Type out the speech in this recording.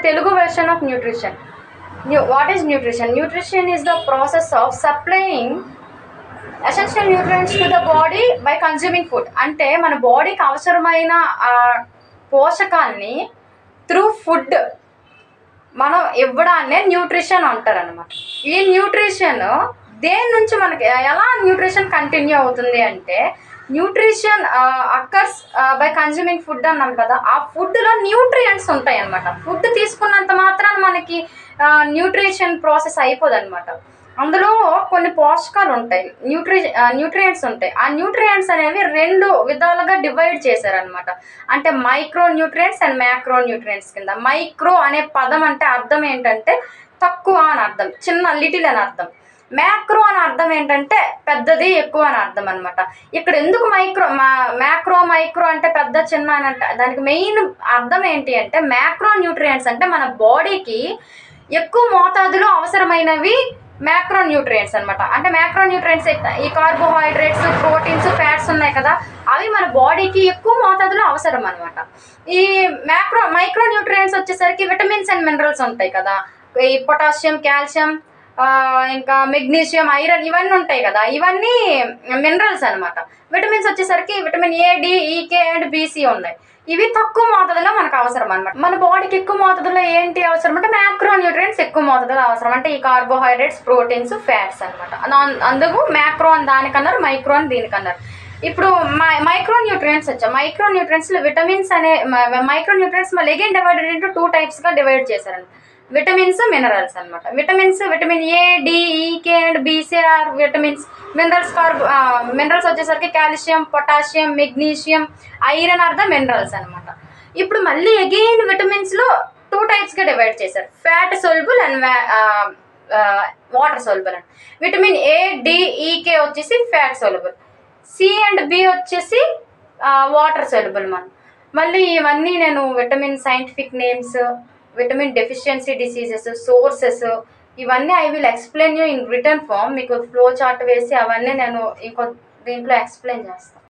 Telugu version of nutrition. What is nutrition? Nutrition is the process of supplying essential nutrients to the body by consuming food. అంటే మన బాడీకి అవసరమైన పోషకాల్ని through food మనం ఇవ్వడాన్నే nutrition అంటారు అనమాట. ఈ న్యూట్రిషన్ దేని నుంచి మనకి ఎలా న్యూట్రిషన్ కంటిన్యూ అవుతుంది అంటే, nutrition occurs by consuming food అన్నాం కదా, ఆ ఫుడ్లో న్యూట్రియంట్స్ ఉంటాయి అనమాట. ఫుడ్ తీసుకున్నంత మాత్రాన మనకి న్యూట్రిషన్ ప్రాసెస్ అయిపోదు అనమాట. అందులో కొన్ని పోషకాలు ఉంటాయి, న్యూట్రియంట్స్ ఉంటాయి. ఆ న్యూట్రియంట్స్ అనేవి 2 విధాలుగా డివైడ్ చేశారనమాట. అంటే micro nutrients and macro nutrients కింద. మైక్రో అనే పదం అంటే అర్థం ఏంటంటే తక్కువ అని అర్థం, చిన్న, లిటిల్ అని అర్థం. మ్యాక్రో అని అర్థం ఏంటంటే పెద్దది, ఎక్కువ అని అర్థం అనమాట. ఇక్కడ ఎందుకు మైక్రో అంటే పెద్ద, చిన్న అని అంటే దానికి మెయిన్ అర్థం ఏంటి అంటే, మ్యాక్రో న్యూట్రియంట్స్ అంటే మన బాడీకి ఎక్కువ మోతాదులో అవసరమైనవి మ్యాక్రో న్యూట్రియంట్స్ అనమాట. అంటే మ్యాక్రో న్యూట్రియంట్స్ ఈ కార్బోహైడ్రేట్స్, ప్రోటీన్స్, ఫ్యాట్స్ ఉన్నాయి కదా, అవి మన బాడీకి ఎక్కువ మోతాదులో అవసరం అనమాట. ఈ మైక్రో న్యూట్రియంట్స్ వచ్చేసరికి విటమిన్స్ అండ్ మినరల్స్ ఉంటాయి కదా, ఈ పొటాషియం, కాల్షియం, ఇంకా మెగ్నీషియం, ఐరన్, ఇవన్నీ ఉంటాయి కదా, ఇవన్నీ మినరల్స్ అనమాట. విటమిన్స్ వచ్చేసరికి vitamin A, D, E K and B C ఉన్నాయి. ఇవి తక్కువ మోతాదులో మనకు అవసరం అనమాట. మన బాడీకి ఎక్కువ మోతాదులో ఏంటి అవసరం అంటే మ్యాక్రో న్యూట్రియంట్స్ ఎక్కువ మోతాదులో అవసరం. అంటే ఈ కార్బోహైడ్రేట్స్, ప్రోటీన్స్, ఫ్యాట్స్ అనమాట. అందుకు మ్యాక్రో అని దానికన్నారు, మైక్రో అని దీనికన్నారు. ఇప్పుడు మైక్రో న్యూట్రియంట్స్ వచ్చాయి. మైక్రో న్యూట్రియంట్స్ లో విటమిన్స్ అనే మైక్రో న్యూట్రియంట్స్ మళ్ళీ అగైన్ డివైడెడ్ ఇంటూ 2 types గా డివైడ్ చేశారనమాట. విటమిన్స్, మినరల్స్ అనమాట. Vitamins vitamin A, D, E K and B C are vitamins. Minerals వచ్చేసరికి calcium, potassium, magnesium, iron are the minerals అనమాట. ఇప్పుడు మళ్ళీ అగైన్ విటమిన్స్ లో 2 types గా డివైడ్ చేశారు, fat soluble and water soluble అని. విటమిన్ ఏ, డి, ఈకే వచ్చేసి fat soluble, C and B వచ్చేసి వాటర్ సోల్బుల్. మళ్ళీ ఇవన్నీ నేను vitamin scientific names, vitamin deficiency diseases, sources, ఇవన్నీ I will explain you in return form. మీకు flow chart వేసి అవన్నీ నేను ఇంకో దీంట్లో ఎక్స్ప్లెయిన్ చేస్తాను.